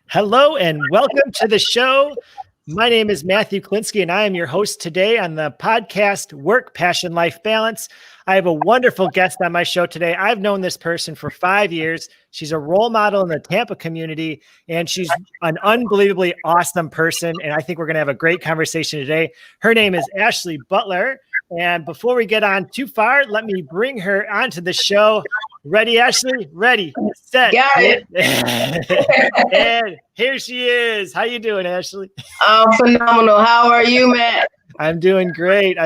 Hello and welcome to the show. My name is Matthew Klinsky and I am your host today on the podcast Work, Passion, Life Balance. I have a wonderful guest on my show today. I've known this person for 5 years. She's a role model in the Tampa community and she's an unbelievably awesome person. And I think we're going to have a great conversation today. Her name is Ashley Butler. And before we get on too far, let me bring her onto the show. Ready, Ashley? Ready, set. Got it. And here she is. How you doing, Ashley? Phenomenal. How are you, Matt? I'm doing great.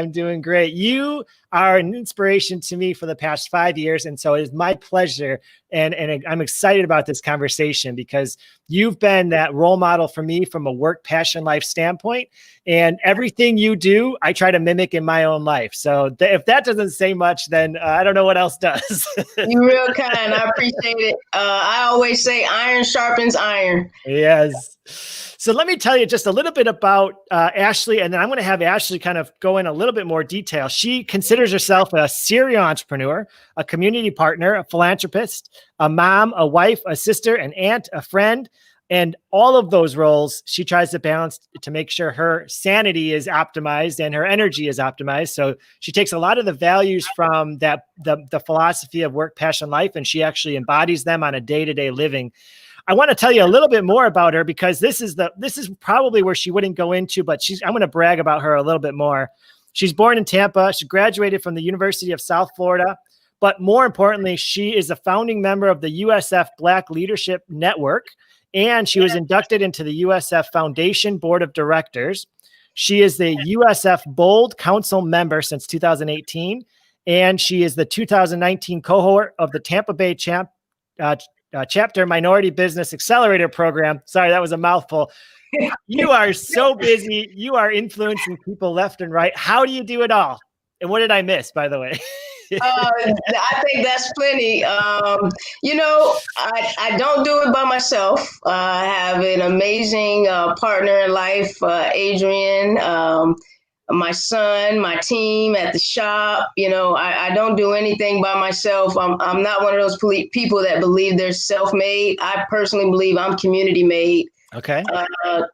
You are an inspiration to me for the past 5 years. And so it is my pleasure. And I'm excited about this conversation because you've been that role model for me from a work, passion, life standpoint. And everything you do, I try to mimic in my own life. So if that doesn't say much, then I don't know what else does. You're real kind. I appreciate it. I always say iron sharpens iron. Yes. So let me tell you just a little bit about Ashley, and then I'm going to have Ashley kind of go in a little bit more detail. She considers herself a serial entrepreneur, a community partner, a philanthropist, a mom, a wife, a sister, an aunt, a friend, and all of those roles she tries to balance to make sure her sanity is optimized and her energy is optimized. So she takes a lot of the values from that the philosophy of work, passion, life, and she actually embodies them on a day-to-day living. I want to tell you a little bit more about her because this is probably where she wouldn't go into, but I'm going to brag about her a little bit more. She's born in Tampa. She graduated from the University of South Florida, but more importantly, she is a founding member of the USF Black Leadership Network, and she was inducted into the USF Foundation Board of Directors. She is the USF Bold Council member since 2018, and she is the 2019 cohort of the Tampa Bay Chapter Minority Business Accelerator Program. Sorry, that was a mouthful. You are so busy. You are influencing people left and right. How do you do it all? And what did I miss, by the way? I think that's plenty. I don't do it by myself. I have an amazing partner in life, Adrian, my son, my team at the shop. I don't do anything by myself. I'm not one of those people that believe they're self-made. I personally believe I'm community made. Okay.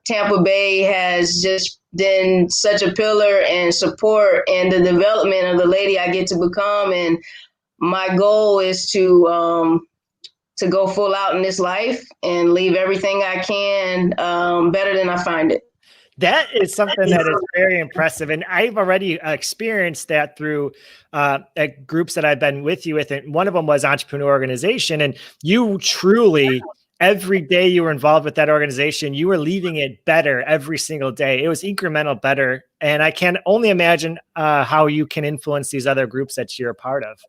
Tampa Bay has just been such a pillar and support in the development of the lady I get to become. And my goal is to go full out in this life and leave everything I can better than I find it. That is something that is very impressive. And I've already experienced that through groups that I've been with you with. And one of them was Entrepreneur Organization. And you truly, every day you were involved with that organization, you were leaving it better every single day. It was incremental better. And I can only imagine how you can influence these other groups that you're a part of.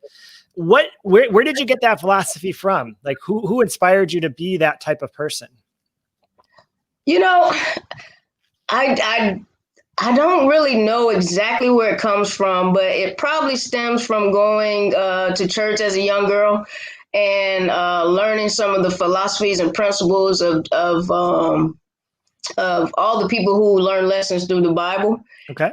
Where did you get that philosophy from? Like who inspired you to be that type of person? I don't really know exactly where it comes from, but it probably stems from going to church as a young girl and learning some of the philosophies and principles of all the people who learn lessons through the Bible. Okay.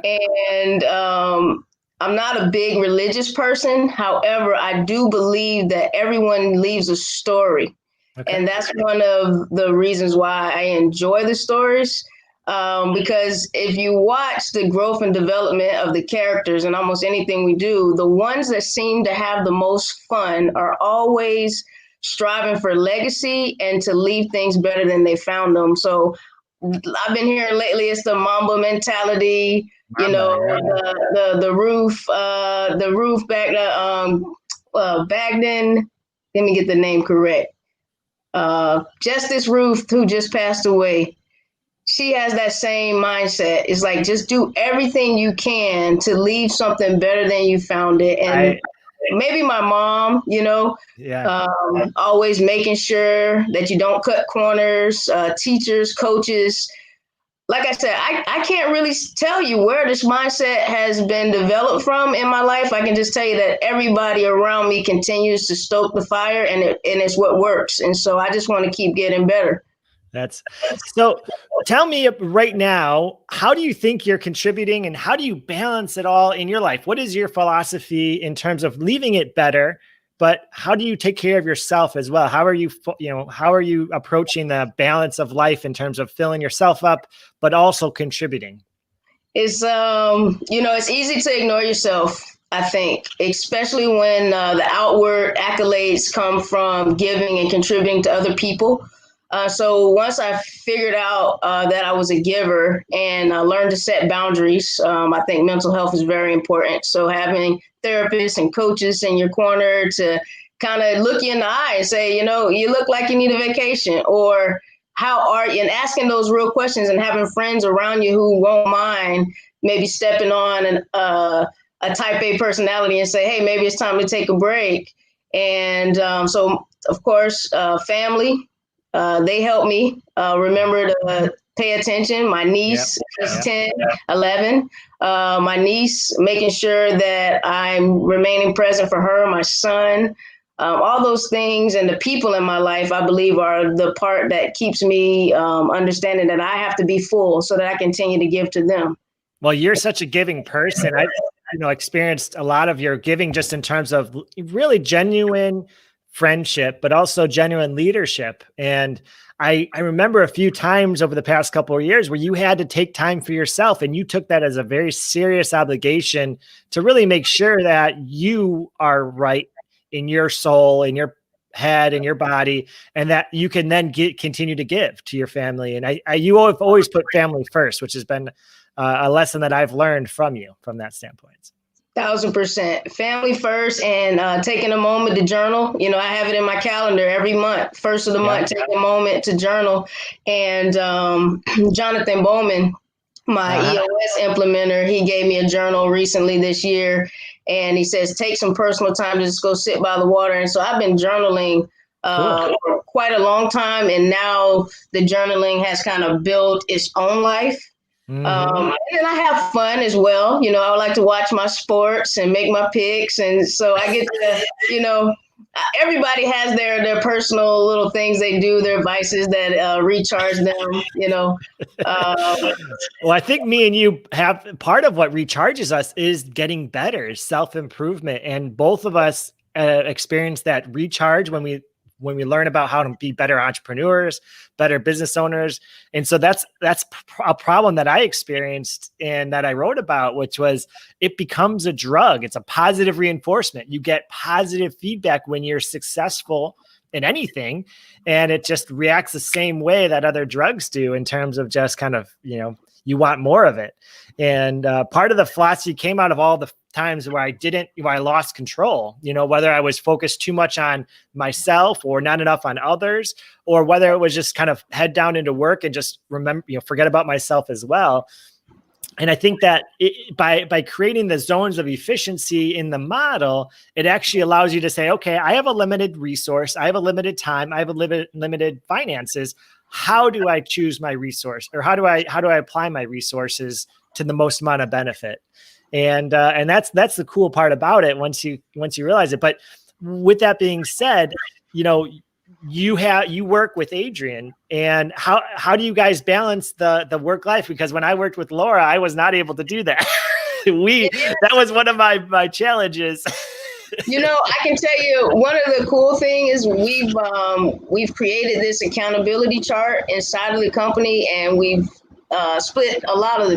And I'm not a big religious person. However, I do believe that everyone leaves a story. Okay. And that's one of the reasons why I enjoy the stories. Because if you watch the growth and development of the characters in almost anything we do, the ones that seem to have the most fun are always striving for legacy and to leave things better than they found them. So I've been hearing lately, it's the Mamba mentality, the roof Bagden, let me get the name correct. Justice Ruth, who just passed away. She has that same mindset. It's like, just do everything you can to leave something better than you found it. And maybe my mom, always making sure that you don't cut corners, teachers, coaches. Like I said, I can't really tell you where this mindset has been developed from in my life. I can just tell you that everybody around me continues to stoke the fire and it's what works. And so I just want to keep getting better. So tell me right now, how do you think you're contributing and how do you balance it all in your life? What is your philosophy in terms of leaving it better but how do you take care of yourself as well? How are you, how are you approaching the balance of life in terms of filling yourself up, but also contributing? It's it's easy to ignore yourself, I think, especially when the outward accolades come from giving and contributing to other people. So once I figured out that I was a giver and learned to set boundaries, I think mental health is very important. So having therapists and coaches in your corner to kind of look you in the eye and say, you look like you need a vacation, or how are you, and asking those real questions, and having friends around you who won't mind maybe stepping on a type A personality and say, hey, maybe it's time to take a break. And so, of course, family, they help me remember to pay attention. My niece is 10, 11. My niece, making sure that I'm remaining present for her, my son, all those things, and the people in my life, I believe, are the part that keeps me understanding that I have to be full so that I continue to give to them. Well, you're such a giving person. I've, experienced a lot of your giving just in terms of really genuine friendship, but also genuine leadership. And I remember a few times over the past couple of years where you had to take time for yourself, and you took that as a very serious obligation to really make sure that you are right in your soul, in your head, in your body, and that you can then continue to give to your family. And you have always put family first, which has been a lesson that I've learned from you from that standpoint. 1,000%. Family first, and taking a moment to journal. I have it in my calendar every month, first of the month, take a moment to journal. And Jonathan Bowman, my EOS implementer, he gave me a journal recently this year. And he says, take some personal time to just go sit by the water. And so I've been journaling for quite a long time. And now the journaling has kind of built its own life. And I have fun as well. I like to watch my sports and make my picks. And so I get to, everybody has their personal little things they do, their vices that recharge them. Well, I think me and you have part of what recharges us is getting better, self-improvement. And both of us experience that recharge when we learn about how to be better entrepreneurs, better business owners. And so that's a problem that I experienced and that I wrote about, which was it becomes a drug. It's a positive reinforcement. You get positive feedback when you're successful in anything, and it just reacts the same way that other drugs do in terms of just kind of, you want more of it. And part of the philosophy came out of all the times where I lost control, whether I was focused too much on myself or not enough on others, or whether it was just kind of head down into work and just forget about myself as well. And I think that by creating the zones of efficiency in the model, it actually allows you to say, okay, I have a limited resource. I have a limited time. I have a limited finances. How do I choose my resource, or how do I apply my resources to the most amount of benefit? And that's the cool part about it once you realize it. But with that being said, you work with Adrian, and how do you guys balance the work life? Because when I worked with Laura, I was not able to do that. That was one of my challenges. I can tell you one of the cool things is we've created this accountability chart inside of the company, and we've split a lot of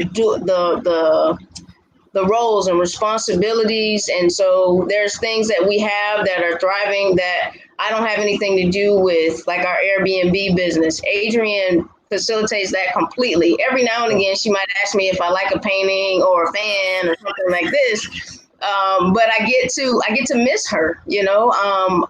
the roles and responsibilities. And so there's things that we have that are thriving that I don't have anything to do with, like our Airbnb business. Adrian facilitates that completely. Every now and again, she might ask me if I like a painting or a fan or something like this. But I get to miss her,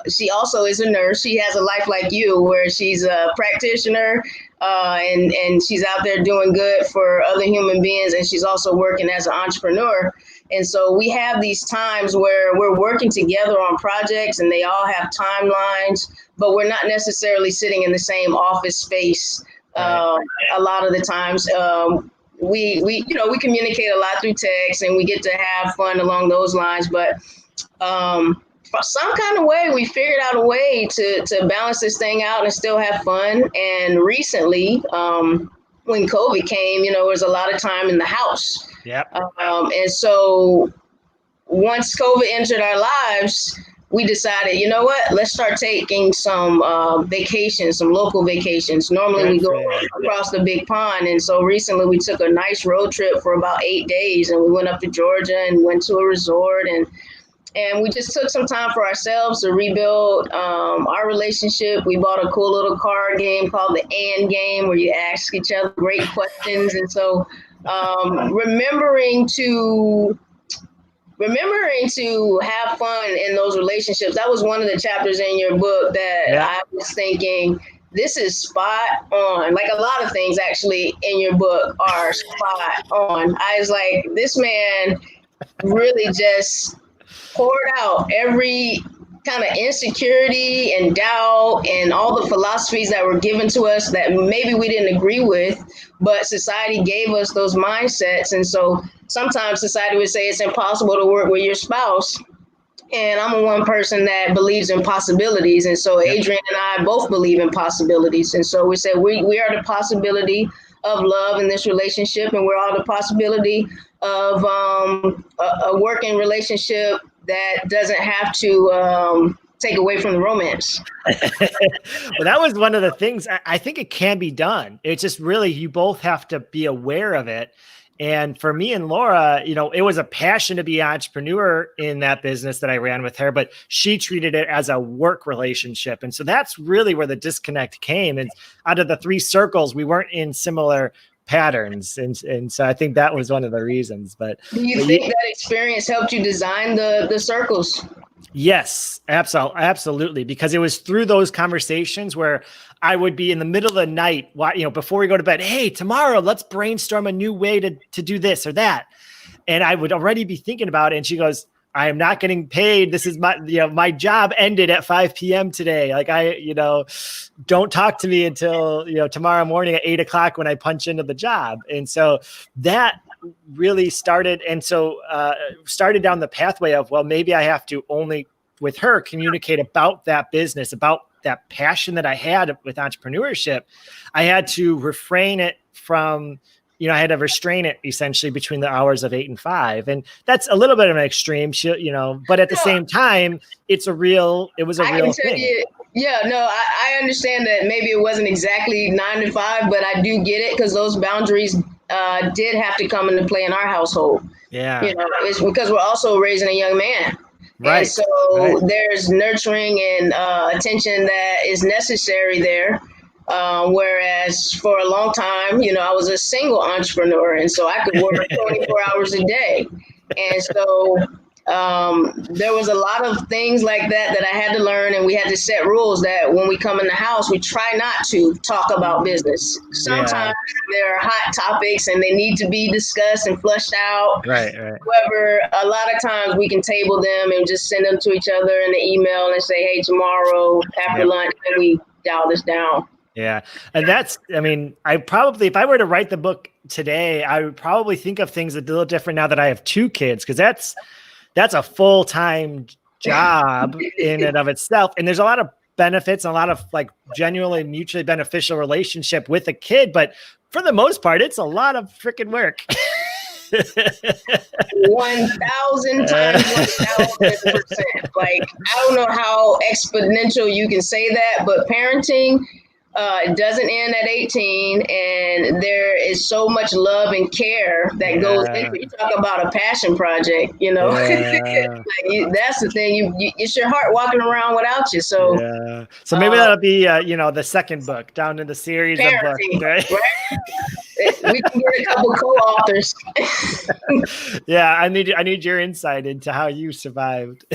she also is a nurse. She has a life like you, where she's a practitioner, and she's out there doing good for other human beings. And she's also working as an entrepreneur. And so we have these times where we're working together on projects, and they all have timelines, but we're not necessarily sitting in the same office space. A lot of the times, we communicate a lot through text, and we get to have fun along those lines. But for some kind of way, we figured out a way to balance this thing out and still have fun. And recently, when COVID came, there was a lot of time in the house. Yep. And so once COVID entered our lives, we decided, you know what, let's start taking some vacations, some local vacations. Normally we go across the big pond. And so recently we took a nice road trip for about 8 days, and we went up to Georgia and went to a resort, and we just took some time for ourselves to rebuild our relationship. We bought a cool little card game called the And Game, where you ask each other great questions. And so remembering to have fun in those relationships. That was one of the chapters in your book that I was thinking, this is spot on. Like a lot of things actually in your book are spot on. I was like, this man really just poured out every kind of insecurity and doubt and all the philosophies that were given to us that maybe we didn't agree with, but society gave us those mindsets. And so sometimes society would say it's impossible to work with your spouse. And I'm one person that believes in possibilities. And so Adrian and I both believe in possibilities. And so we said we are the possibility of love in this relationship, and we're all the possibility of a working relationship that doesn't have to take away from the romance. Well, that was one of the things. I think it can be done. It's just really, you both have to be aware of it. And for me and Laura, you know, it was a passion to be an entrepreneur in that business that I ran with her, but she treated it as a work relationship. And so that's really where the disconnect came. And out of the 3 circles, we weren't in similar patterns. And so I think that was one of the reasons. But do you think that experience helped you design the circles? Yes, absolutely. Because it was through those conversations where I would be in the middle of the night, you know, before we go to bed, hey, tomorrow, let's brainstorm a new way to do this or that. And I would already be thinking about it. And she goes, I am not getting paid. This is my job ended at 5 p.m. today. Like don't talk to me until, tomorrow morning at 8 o'clock when I punch into the job. And so that really started. And so started down the pathway of, well, maybe I have to only with her communicate about that business, about that passion that I had with entrepreneurship. I had to refrain it from, I had to restrain it essentially between the hours of 8 and 5. And that's a little bit of an extreme, but at the same time, it was a real thing. I understand that maybe it wasn't exactly 9 to 5, but I do get it because those boundaries did have to come into play in our household. Yeah. It's because we're also raising a young man. Right. And so there's nurturing and attention that is necessary there. Whereas for a long time, I was a single entrepreneur, and so I could work 24 hours a day. And so there was a lot of things like that I had to learn, and we had to set rules that when we come in the house, we try not to talk about business. Sometimes there are hot topics and they need to be discussed and flushed out. Right. However, a lot of times we can table them and just send them to each other in the email and say, hey, tomorrow after lunch, can we dial this down? Yeah. And if I were to write the book today, I would probably think of things a little different now that I have 2 kids, because that's a full-time job in and of itself. And there's a lot of benefits and a lot of genuinely mutually beneficial relationship with a kid. But for the most part, it's a lot of freaking work. 1,000 times 1,000%. I don't know how exponential you can say that, but parenting it doesn't end at 18, and there is so much love and care that goes into it. You talk about a passion project, that's the thing. It's your heart walking around without you. So maybe that'll be the second book down in the series of books, right? We can get a couple co-authors. Yeah, I need your insight into how you survived.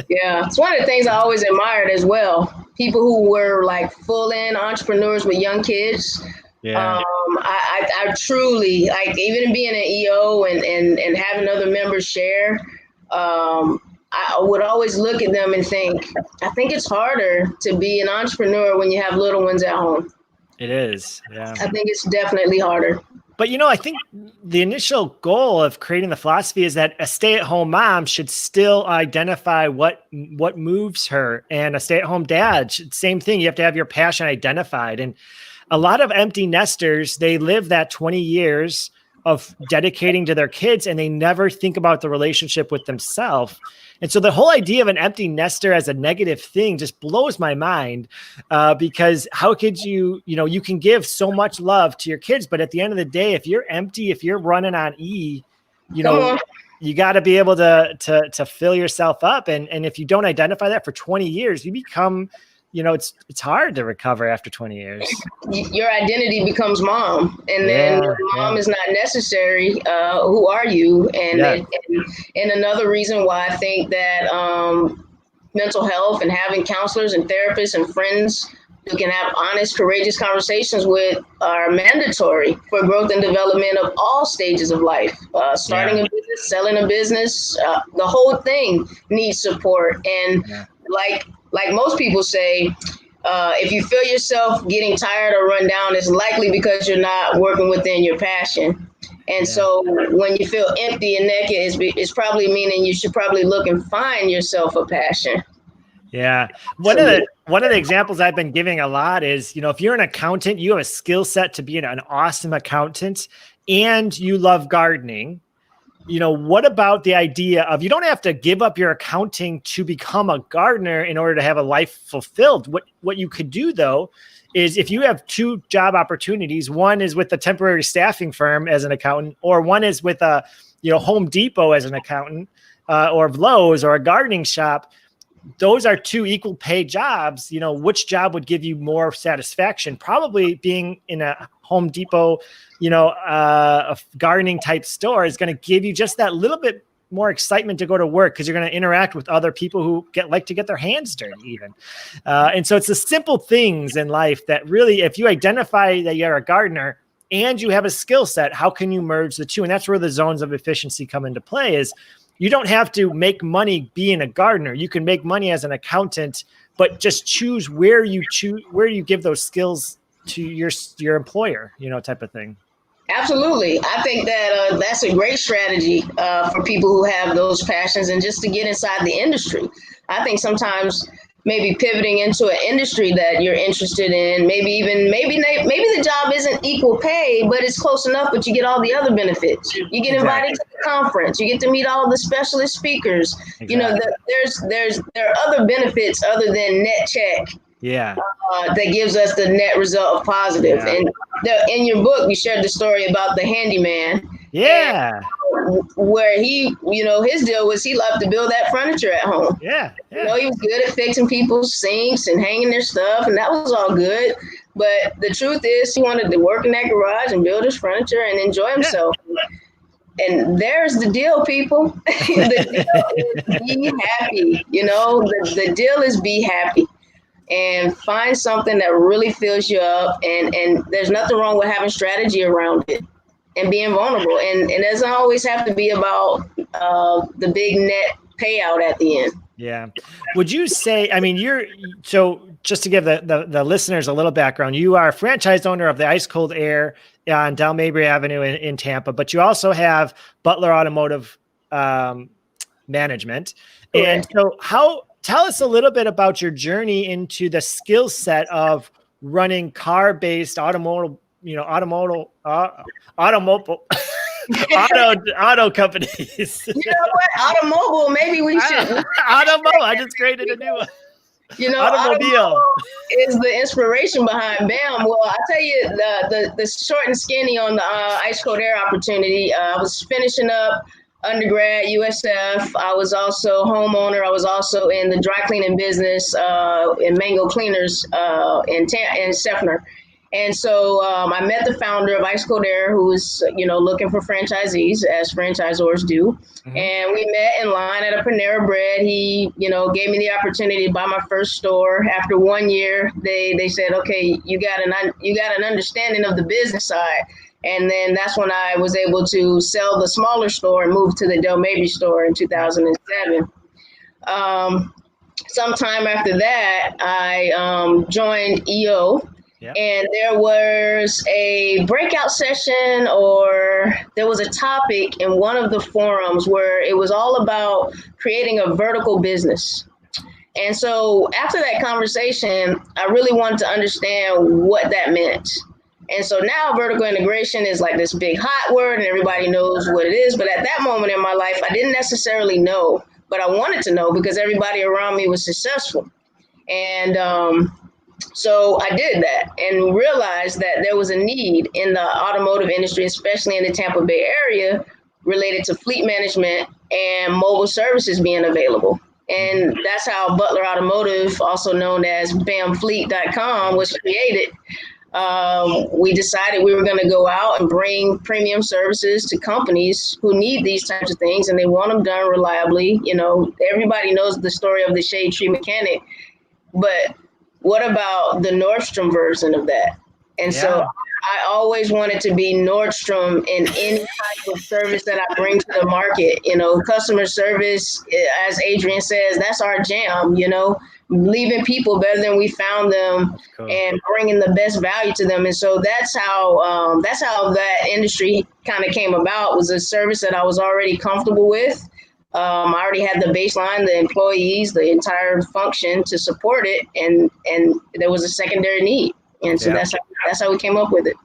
Yeah, it's one of the things I always admired as well. People who were full-in entrepreneurs with young kids. Yeah. I truly even being an EO and having other members share. I would always look at them and think, I think it's harder to be an entrepreneur when you have little ones at home. It is. Yeah. I think it's definitely harder. But, I think the initial goal of creating the philosophy is that a stay-at-home mom should still identify what moves her, and a stay-at-home dad, same thing. You have to have your passion identified. And a lot of empty nesters, they live that 20 years of dedicating to their kids, and they never think about the relationship with themselves. And so the whole idea of an empty nester as a negative thing just blows my mind, because how could you can give so much love to your kids, but at the end of the day, if you're empty, if you're running on E, you got to be able to fill yourself up. And if you don't identify that for 20 years, you become, it's hard to recover after 20 years. Your identity becomes mom, and then mom is not necessary. Who are you? And another reason why I think that mental health and having counselors and therapists and friends who can have honest, courageous conversations with are mandatory for growth and development of all stages of life. Starting a business, selling a business, the whole thing needs support. And like most people say, if you feel yourself getting tired or run down, it's likely because you're not working within your passion. And so when you feel empty and naked, it's probably meaning you should probably look and find yourself a passion. Yeah. One of the examples I've been giving a lot is, if you're an accountant, you have a skill set to be an awesome accountant, and you love gardening. What about the idea of, you don't have to give up your accounting to become a gardener in order to have a life fulfilled. What you could do, though, is if you have two job opportunities, one is with a temporary staffing firm as an accountant, or one is with a, Home Depot as an accountant, or Lowe's, or a gardening shop. Those are two equal pay jobs. Which job would give you more satisfaction? Probably being in a Home Depot, a gardening type store is going to give you just that little bit more excitement to go to work, because you're going to interact with other people who like to get their hands dirty even. And so it's the simple things in life that really, if you identify that you're a gardener and you have a skill set, how can you merge the two? And that's where the zones of efficiency come into play. Is you don't have to make money being a gardener. You can make money as an accountant, but just choose where you give those skills to your employer, type of thing. Absolutely. I think that that's a great strategy for people who have those passions, and just to get inside the industry. I think sometimes maybe pivoting into an industry that you're interested in, maybe the job isn't equal pay, but it's close enough, but you get all the other benefits. You get invited to the conference, you get to meet all the specialist speakers. Exactly. There are other benefits other than net check. That gives us the net result of positive. And in your book, you shared the story about the handyman. Where he, his deal was he loved to build that furniture at home. He was good at fixing people's sinks and hanging their stuff, and that was all good. But the truth is, he wanted to work in that garage and build his furniture and enjoy himself. And there's the deal, people. The deal is be happy. The deal is be happy. And find something that really fills you up. And there's nothing wrong with having strategy around it and being vulnerable. And it doesn't always have to be about the big net payout at the end. Yeah. Would you say, so just to give the listeners a little background, you are a franchise owner of the Ice Cold Air on Del Mabry Avenue in Tampa, but you also have Butler Automotive Management. Correct. And so tell us a little bit about your journey into the skill set of running car-based auto companies. You know what? Automobile, maybe we should. Automobile, I just created a new one. Automobile is the inspiration behind BAM. Well, I'll tell you the short and skinny on the Ice Cold Air opportunity. I was finishing up undergrad, USF. I was also homeowner. I was also in the dry cleaning business in Mango Cleaners in Seffner. And so I met the founder of Ice Cold Air, who was, looking for franchisees, as franchisors do. Mm-hmm. And we met in line at a Panera Bread. He, gave me the opportunity to buy my first store. After 1 year, they said, okay, you got an understanding of the business side. And then that's when I was able to sell the smaller store and move to the Del Mabry store in 2007. Sometime after that, I joined EO. Yep. And there was a breakout session, or there was a topic in one of the forums where it was all about creating a vertical business. And so after that conversation, I really wanted to understand what that meant. And so now vertical integration is like this big hot word and everybody knows what it is. But at that moment in my life, I didn't necessarily know, but I wanted to know because everybody around me was successful. And so I did that and realized that there was a need in the automotive industry, especially in the Tampa Bay area, related to fleet management and mobile services being available. And that's how Butler Automotive, also known as bamfleet.com, was created. We decided we were going to go out and bring premium services to companies who need these types of things and they want them done reliably. You know, everybody knows the story of the shade tree mechanic, but what about the Nordstrom version of that? And so I always wanted to be Nordstrom in any type of service that I bring to the market. You know, customer service, as Adrian says, that's our jam, you know, leaving people better than we found them and bringing the best value to them. And so that's how that industry kind of came about, was a service that I was already comfortable with. I already had the baseline, the employees, the entire function to support it, and there was a secondary need, and so that's how we came up with it.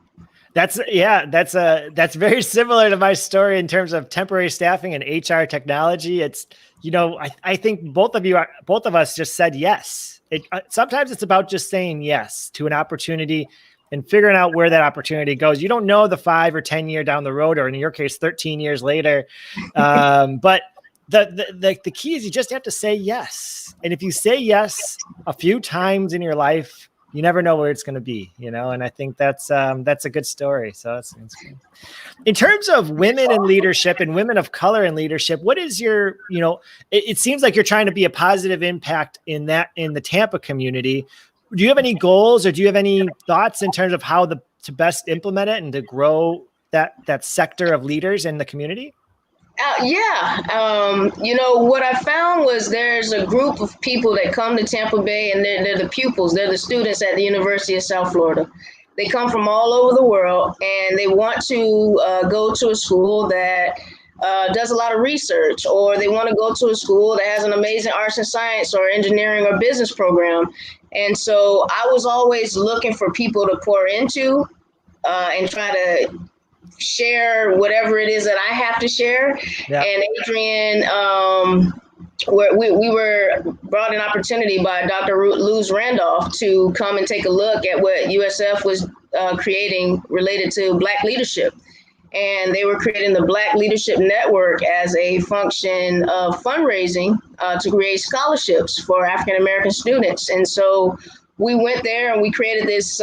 That's very similar to my story in terms of temporary staffing and HR technology. It's, you know, I think both of us just said yes. Sometimes it's about just saying yes to an opportunity and figuring out where that opportunity goes. You don't know the 5 or 10 year down the road, or in your case, 13 years later, but the key is you just have to say yes. And if you say yes a few times in your life, you never know where it's going to be, you know? And I think that's a good story. So that's good. In terms of women in leadership and women of color in leadership, what is your, you know, it seems like you're trying to be a positive impact in the Tampa community. Do you have any goals, or do you have any thoughts in terms of how to best implement it and to grow that sector of leaders in the community? You know, what I found was there's a group of people that come to Tampa Bay, and they're the pupils, they're the students at the University of South Florida. They come from all over the world, and they want to go to a school that does a lot of research, or they want to go to a school that has an amazing arts and science or engineering or business program. And so I was always looking for people to pour into and try to share whatever it is that I have to share. Yeah. And Adrian, we were brought an opportunity by Dr. Luz Randolph to come and take a look at what USF was creating related to Black leadership. And they were creating the Black Leadership Network as a function of fundraising to create scholarships for African-American students. And so we went there and we created this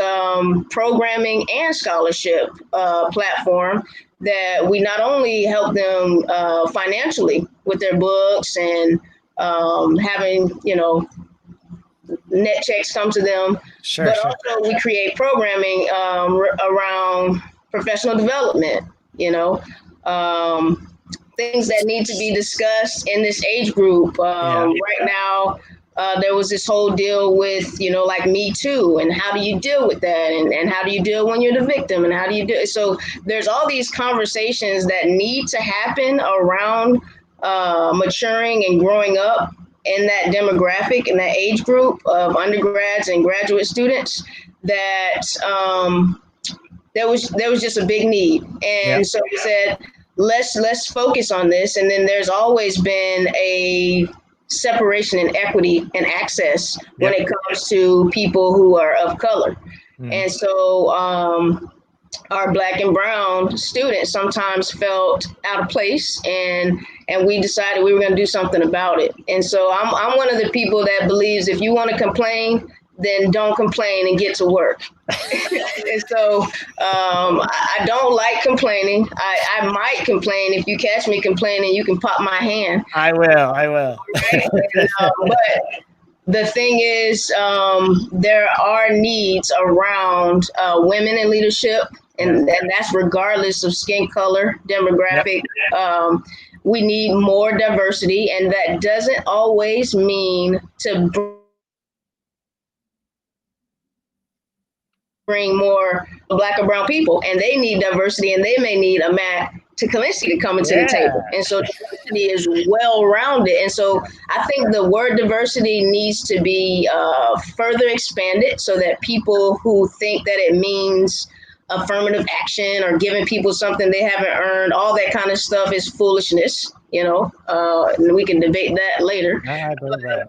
programming and scholarship platform that we not only help them financially with their books and having, you know, net checks come to them, but also we create programming around professional development, you know, things that need to be discussed in this age group. Right now, there was this whole deal with, you know, like Me Too, and how do you deal with that? And how do you deal when you're the victim? And how do you do it? So there's all these conversations that need to happen around maturing and growing up in that demographic, in that age group of undergrads and graduate students, that there was just a big need. And so we said, let's focus on this. And then there's always been a separation in equity and access when it comes to people who are of color. And so our Black and brown students sometimes felt out of place, and we decided we were going to do something about it. And so I'm one of the people that believes if you want to complain, then don't complain and get to work. And so I don't like complaining. I might complain. If you catch me complaining, you can pop my hand. I will. Right? But the thing is, there are needs around women in leadership, and that's regardless of skin color, demographic. We need more diversity, and that doesn't always mean to bring more Black or brown people, and they need diversity, and they may need a Matt Kalinsky to come into the table. And so diversity is well-rounded. And so I think the word diversity needs to be further expanded so that people who think that it means affirmative action or giving people something they haven't earned. All that kind of stuff is foolishness, and we can debate that later. I believe that.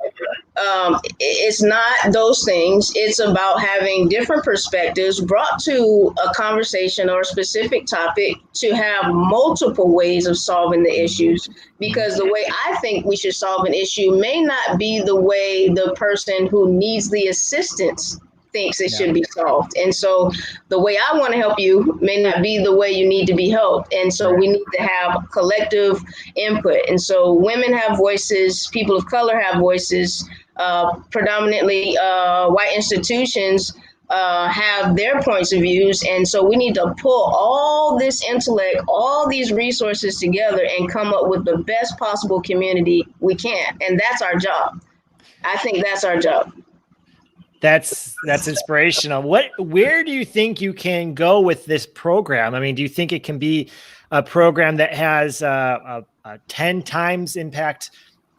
It's not those things. It's about having different perspectives brought to a conversation or a specific topic to have multiple ways of solving the issues. Because the way I think we should solve an issue may not be the way the person who needs the assistance thinks it should be solved. And so the way I want to help you may not be the way you need to be helped. And so we need to have collective input. And so women have voices, people of color have voices, predominantly white institutions have their points of views. And so we need to pull all this intellect, all these resources together and come up with the best possible community we can. And that's our job. I think that's our job. That's inspirational. Where do you think you can go with this program? I mean, do you think it can be a program that has a 10 times impact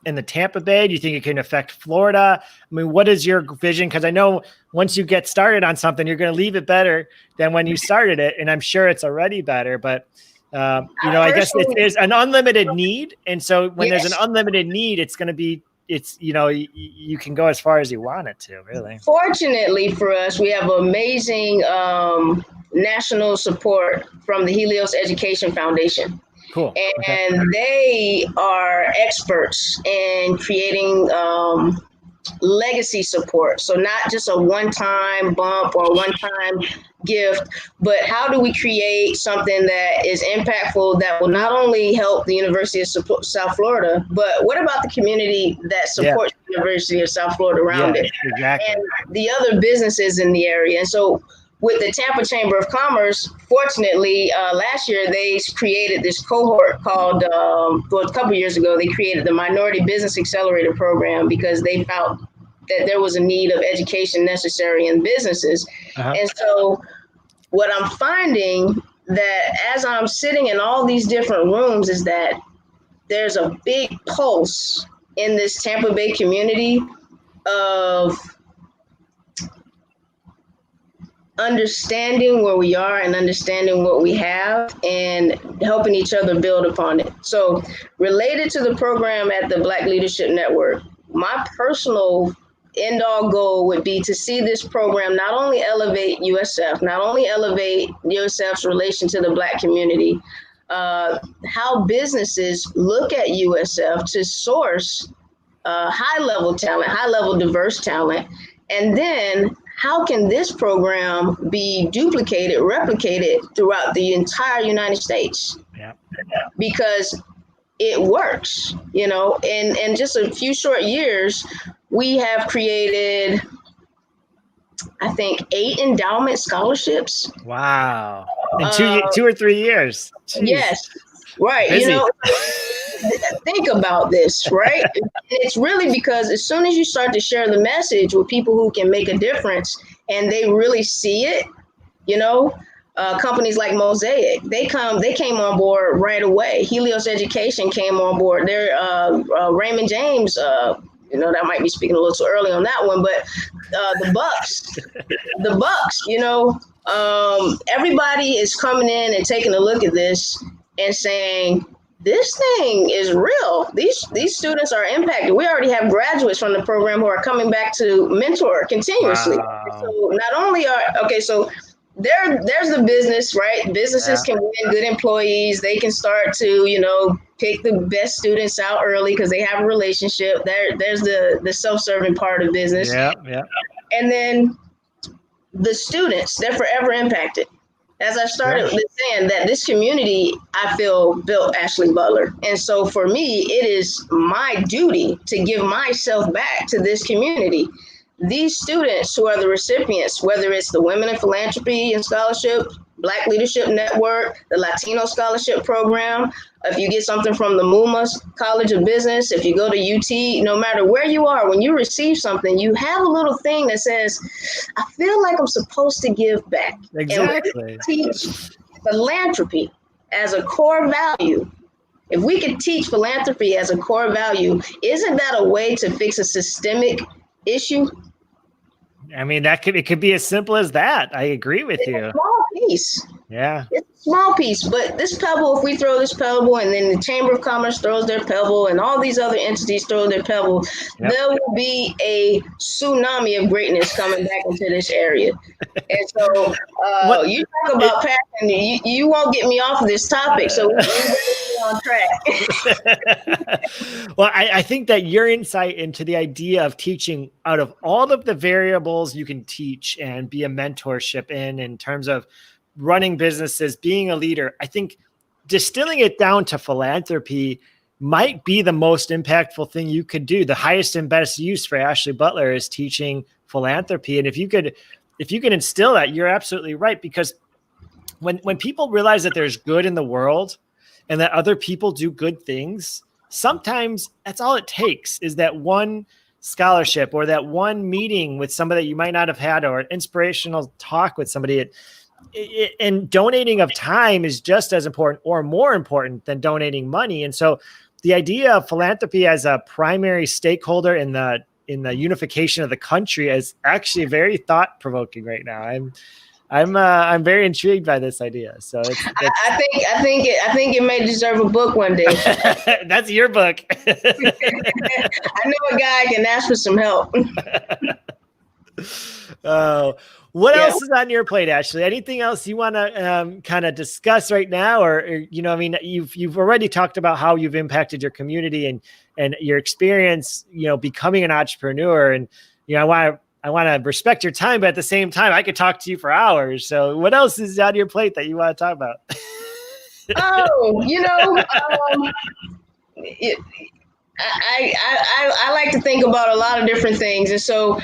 in the Tampa Bay? Do you think it can affect Florida? I mean, what is your vision? Because I know once you get started on something, you're going to leave it better than when you started it. And I'm sure it's already better, but I guess there's an unlimited need. And so when there's an unlimited need, it's going to be, you can go as far as you want it to, really. Fortunately for us, we have amazing national support from the Helios Education Foundation. Cool. And they are experts in creating legacy support. So not just a one-time bump or one-time gift, but how do we create something that is impactful that will not only help the University of South Florida, but what about the community that supports the University of South Florida around it? Exactly. And the other businesses in the area. And so with the Tampa Chamber of Commerce, fortunately, last year they created this cohort called, a couple of years ago, they created the Minority Business Accelerator Program because they felt that there was a need of education necessary in businesses. And so what I'm finding that as I'm sitting in all these different rooms is that there's a big pulse in this Tampa Bay community of understanding where we are and understanding what we have and helping each other build upon it. So related to the program at the Black Leadership Network, my personal end-all goal would be to see this program not only elevate USF, not only elevate USF's relation to the Black community, how businesses look at USF to source high-level talent, high-level diverse talent, and then how can this program be duplicated, replicated throughout the entire United States? Because it works, in just a few short years, we have created, I think, 8 endowment scholarships. Wow. In 2 or 3 years. Jeez. Yes. Right. Busy. Think about this, right? It's really because as soon as you start to share the message with people who can make a difference and they really see it, companies like Mosaic, they came on board right away. Helios Education came on board. They're Raymond James, that might be speaking a little too early on that one, but the Bucks, everybody is coming in and taking a look at this and saying, this thing is real. These students are impacted. We already have graduates from the program who are coming back to mentor continuously. Wow. So not only so there's the business, right? Businesses can win good employees. They can start to, pick the best students out early because they have a relationship. There's the self-serving part of business. Yeah. And then the students, they're forever impacted. As I started saying that this community, I feel, built Ashley Butler. And so for me, it is my duty to give myself back to this community. These students who are the recipients, whether it's the Women in Philanthropy and Scholarship, Black Leadership Network, the Latino Scholarship Program, if you get something from the MUMA College of Business, if you go to UT, no matter where you are, when you receive something, you have a little thing that says, I feel like I'm supposed to give back. Exactly. And we teach philanthropy as a core value. If we could teach philanthropy as a core value, isn't that a way to fix a systemic issue? I mean, it could be as simple as that. I agree with you. piece. Yeah. It's a small piece, but this pebble, if we throw this pebble and then the Chamber of Commerce throws their pebble and all these other entities throw their pebble, there will be a tsunami of greatness coming back into this area. And so you talk about passion, you won't get me off of this topic, so we better stay on track. Well, I think that your insight into the idea of teaching out of all of the variables you can teach and be a mentorship in terms of running businesses, being a leader, I think distilling it down to philanthropy might be the most impactful thing you could do. The highest and best use for Ashley Butler is teaching philanthropy. And if you could instill that, you're absolutely right. Because when people realize that there's good in the world and that other people do good things, sometimes that's all it takes is that one scholarship or that one meeting with somebody that you might not have had, or an inspirational talk with somebody. And donating of time is just as important or more important than donating money. And so the idea of philanthropy as a primary stakeholder in the unification of the country is actually very thought provoking right now. I'm very intrigued by this idea. So I think it may deserve a book one day. That's your book. I know a guy I can ask for some help. What else is on your plate, Ashley? Anything else you want to kind of discuss right now? Or, I mean, you've already talked about how you've impacted your community and your experience, becoming an entrepreneur. And, I want to respect your time, but at the same time, I could talk to you for hours. So what else is on your plate that you want to talk about? I like to think about a lot of different things. And so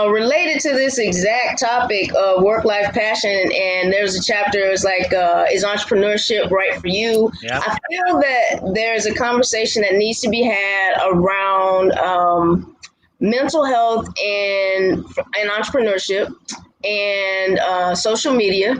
related to this exact topic of work-life passion, and there's a chapter, it's like, is entrepreneurship right for you? Yeah. I feel that there's a conversation that needs to be had around mental health and entrepreneurship and social media.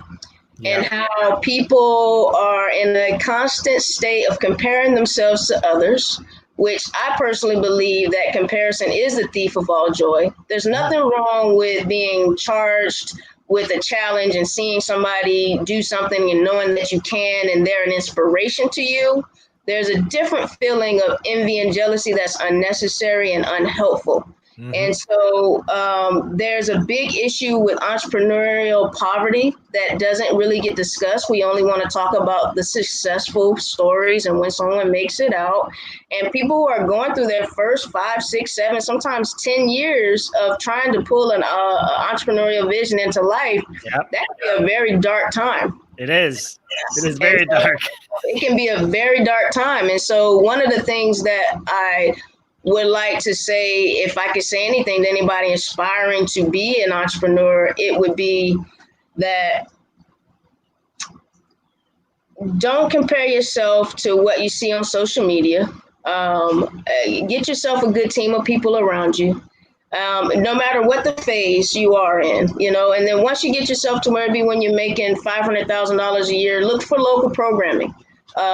Yeah. And how people are in a constant state of comparing themselves to others, which I personally believe that comparison is the thief of all joy. There's nothing wrong with being charged with a challenge and seeing somebody do something and knowing that you can and they're an inspiration to you. There's a different feeling of envy and jealousy that's unnecessary and unhelpful. Mm-hmm. And so there's a big issue with entrepreneurial poverty that doesn't really get discussed. We only want to talk about the successful stories and when someone makes it out. And people who are going through their first 5, 6, 7, sometimes 10 years of trying to pull an entrepreneurial vision into life, that can be a very dark time. It is. It is very dark. It can be a very dark time. And so one of the things that I would like to say, if I could say anything to anybody aspiring to be an entrepreneur, it would be that don't compare yourself to what you see on social media. Get yourself a good team of people around you, no matter what the phase you are in, and then once you get yourself to where when you're making $500,000 a year, look for local programming.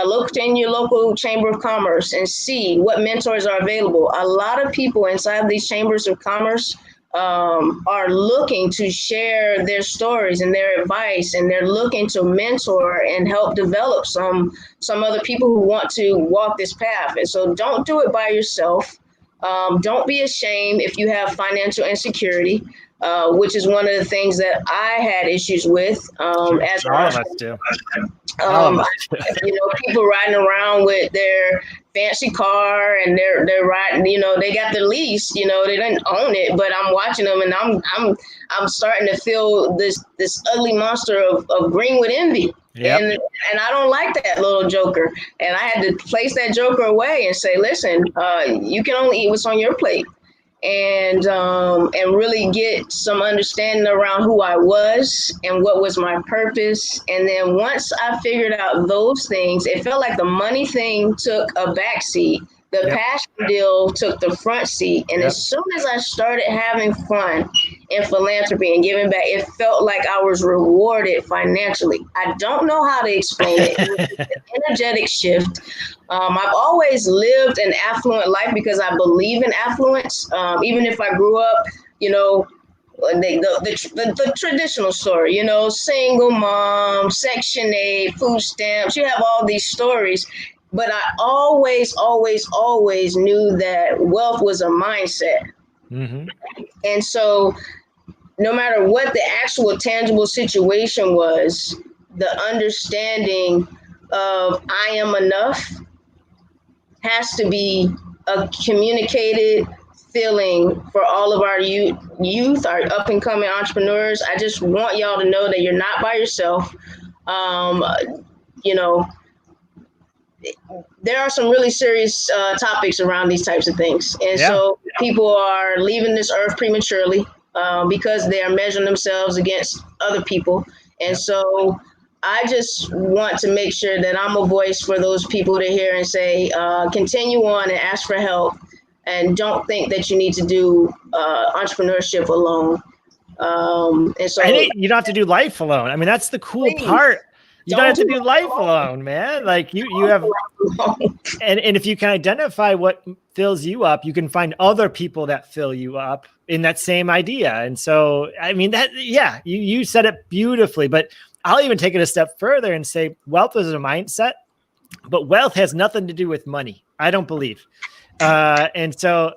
Look in your local chamber of commerce and see what mentors are available. A lot of people inside these chambers of commerce are looking to share their stories and their advice, and they're looking to mentor and help develop some other people who want to walk this path. And so don't do it by yourself. Don't be ashamed if you have financial insecurity, which is one of the things that I had issues with. As all of us do. People riding around with their fancy car and they're riding, they got the lease, they didn't own it, but I'm watching them and I'm starting to feel this ugly monster of green with envy. Yep. And I don't like that little joker. And I had to place that joker away and say, listen, you can only eat what's on your plate. And really get some understanding around who I was and what was my purpose. And then once I figured out those things, it felt like the money thing took a back seat. The passion deal took the front seat. And as soon as I started having fun in philanthropy and giving back, it felt like I was rewarded financially. I don't know how to explain it. It was an energetic shift. I've always lived an affluent life because I believe in affluence. Even if I grew up, the traditional story, you know, single mom, Section 8, food stamps. You have all these stories, but I always, always, always knew that wealth was a mindset. Mm-hmm. And so, no matter what the actual tangible situation was, the understanding of I am enough has to be a communicated feeling for all of our youth, our up and coming entrepreneurs. I just want y'all to know that you're not by yourself. Um, you know, there are some really serious topics around these types of things. And so people are leaving this earth prematurely because they are measuring themselves against other people. And so I just want to make sure that I'm a voice for those people to hear and say, continue on and ask for help. And don't think that you need to do entrepreneurship alone. And so you don't have to do life alone. I mean, that's the cool part. You don't have to do life alone, man. Like you have, and if you can identify what fills you up, you can find other people that fill you up in that same idea. And so, I mean, you said it beautifully, but I'll even take it a step further and say wealth is a mindset, but wealth has nothing to do with money. I don't believe. And so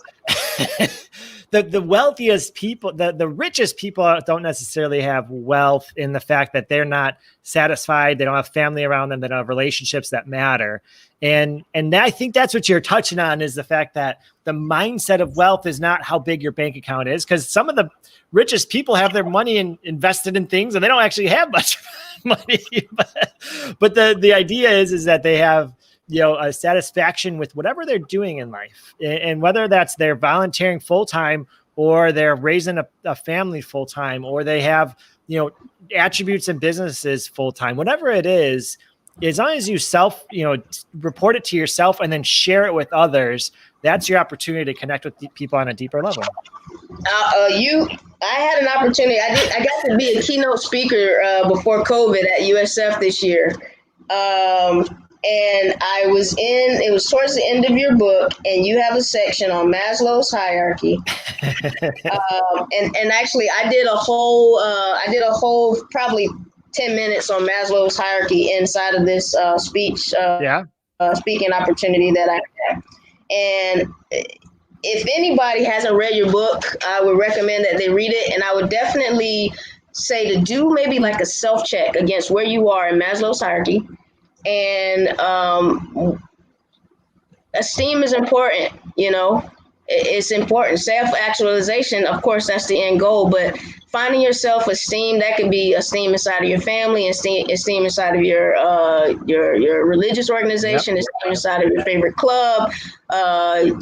the wealthiest people, the richest people don't necessarily have wealth in the fact that they're not satisfied. They don't have family around them. They don't have relationships that matter. And I think that's what you're touching on, is the fact that the mindset of wealth is not how big your bank account is, because some of the richest people have their money invested in things and they don't actually have much money. But the idea is that they have, you know, a satisfaction with whatever they're doing in life, and whether that's they're volunteering full-time or they're raising a family full-time, or they have, you know, attributes in businesses full-time, whatever it is, as long as you report it to yourself and then share it with others, that's your opportunity to connect with people on a deeper level. I had an opportunity. I got to be a keynote speaker before COVID at USF this year. And it was towards the end of your book, and you have a section on Maslow's hierarchy. And actually I did a whole probably 10 minutes on Maslow's hierarchy inside of this speaking opportunity that I had. And if anybody hasn't read your book, I would recommend that they read it. And I would definitely say to do maybe like a self-check against where you are in Maslow's hierarchy. And esteem is important, you know, it's important. Self-actualization, of course, that's the end goal, but finding your self-esteem, that could be esteem inside of your family, esteem inside of your religious organization, esteem inside of your favorite club.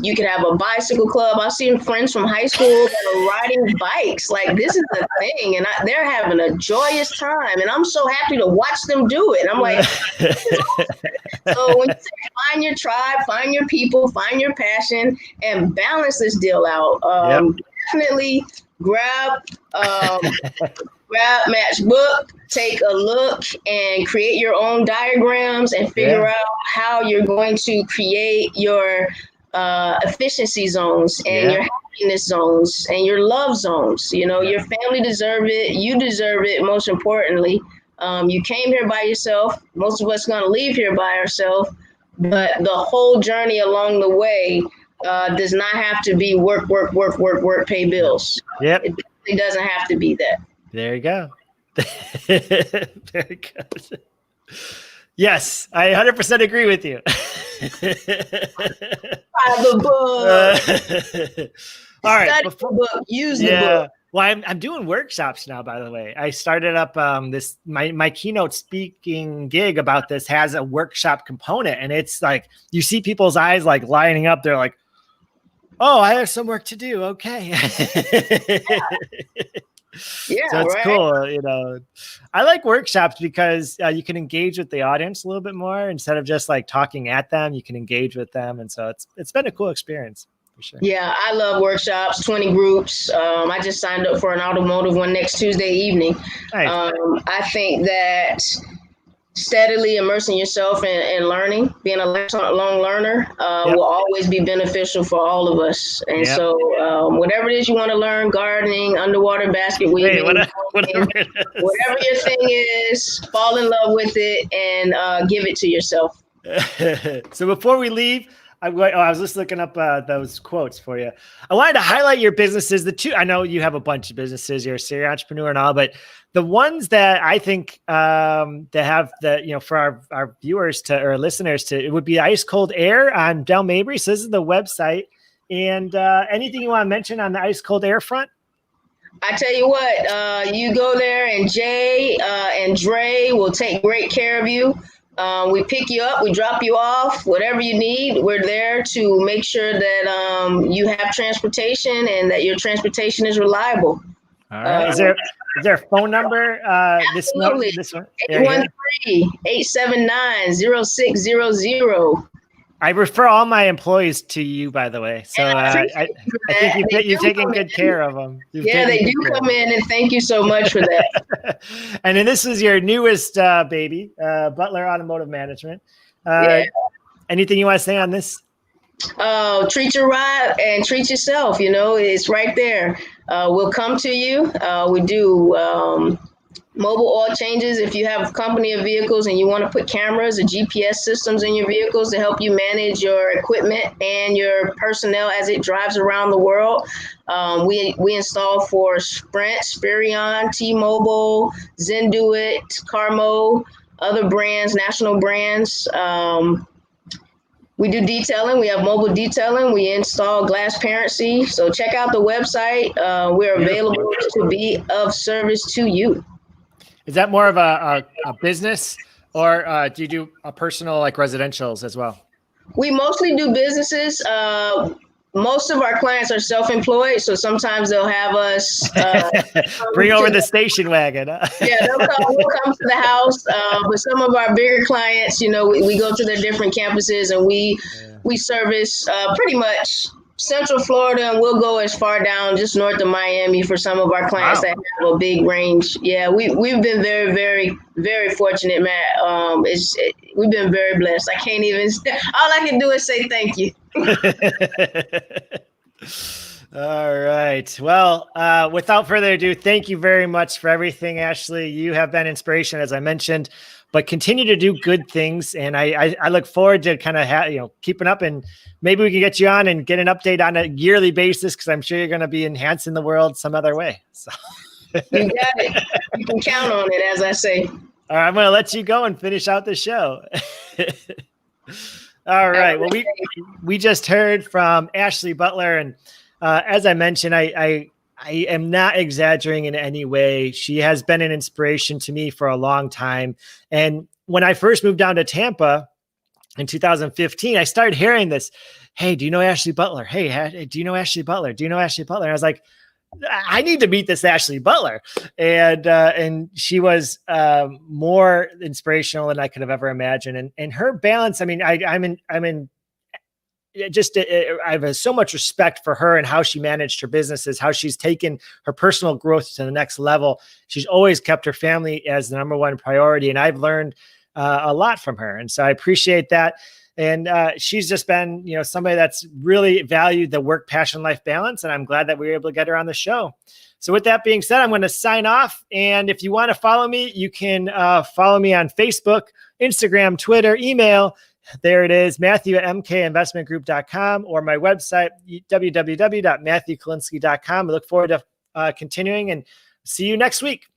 You could have a bicycle club. I've seen friends from high school that are riding bikes. Like, this is the thing, and they're having a joyous time, and I'm so happy to watch them do it. I'm like, so when you say find your tribe, find your people, find your passion, and balance this deal out, definitely grab Matchbook, take a look and create your own diagrams and figure out how you're going to create your efficiency zones and your happiness zones and your love zones. You know, your family deserve it. You deserve it. Most importantly, you came here by yourself. Most of us going to leave here by ourselves, but the whole journey along the way does not have to be work, pay bills. It doesn't have to be that. There you go. Very good. Yes, I 100% agree with you. All right. Study the book. Use the book. Well, I'm doing workshops now, by the way. I started up my keynote speaking gig about this has a workshop component. And it's like, you see people's eyes like lining up. They're like, oh, I have some work to do. Okay. So it's cool. You know, I like workshops because you can engage with the audience a little bit more instead of just like talking at them. You can engage with them. And so it's been a cool experience for sure. Yeah, I love workshops, 20 groups. I just signed up for an automotive one next Tuesday evening. Nice. I think that steadily immersing yourself in learning, being a lifelong learner, Yep. will always be beneficial for all of us. And Yep. so, whatever it is you want to learn, gardening, underwater basket Hey, weaving, whatever it whatever your thing is, fall in love with it and give it to yourself. is. So before we leave, I was just looking up those quotes for you. I wanted to highlight your businesses. The two, I know you have a bunch of businesses. You're a serial entrepreneur and all, but the ones that I think that have the, for our viewers or listeners it would be Ice Cold Air on Del Mabry. So this is the website. And anything you want to mention on the Ice Cold Air front? I tell you what, you go there and Jay and Dre will take great care of you. We pick you up, we drop you off, whatever you need. We're there to make sure that you have transportation and that your transportation is reliable. All right. Is there a phone number? This one. 813-879-0600. I refer all my employees to you, by the way. So I think you've taken good care of them. They do come in, and thank you so much for that. And then this is your newest baby, Butler Automotive Management. Anything you want to say on this? Treat your ride and treat yourself. It's right there. We'll come to you. We do mobile oil changes. If you have a company of vehicles and you want to put cameras or GPS systems in your vehicles to help you manage your equipment and your personnel as it drives around the world, we install for Sprint, Spirion, T-Mobile, Zenduit, Carmo, other brands, national brands. We do detailing. We have mobile detailing. We install glass parency. So check out the website. We're available to be of service to you. Is that more of a business, or do you do a personal, like residentials as well? We mostly do businesses. Most of our clients are self-employed, so sometimes they'll have us bring over the station wagon. We'll come to the house. But some of our bigger clients, we go to their different campuses and we service pretty much Central Florida, and we'll go as far down just north of Miami for some of our clients that have a big range. Yeah, we've been very, very, very fortunate, Matt. We've been very blessed. I can't even. All I can do is say thank you. All right. Well, without further ado, thank you very much for everything, Ashley. You have been inspiration, as I mentioned, but continue to do good things. And I look forward to kind of keeping up, and maybe we can get you on and get an update on a yearly basis, because I'm sure you're going to be enhancing the world some other way. So you got it. You can count on it, as I say. All right, I'm going to let you go and finish out the show. All right. Well, we just heard from Ashley Butler, and as I mentioned, I am not exaggerating in any way. She has been an inspiration to me for a long time. And when I first moved down to Tampa in 2015, I started hearing this, hey, do you know Ashley Butler? Hey, do you know Ashley Butler? Do you know Ashley Butler? And I was like, I need to meet this Ashley Butler. And she was more inspirational than I could have ever imagined. And her balance, I mean, I have so much respect for her and how she managed her businesses, how she's taken her personal growth to the next level. She's always kept her family as the number one priority. And I've learned a lot from her. And so I appreciate that. And she's just been, somebody that's really valued the work, passion, life balance. And I'm glad that we were able to get her on the show. So with that being said, I'm going to sign off. And if you want to follow me, you can follow me on Facebook, Instagram, Twitter, email. There it is, Matthew at mkinvestmentgroup.com, or my website, www.matthewkalinsky.com. I look forward to continuing, and see you next week.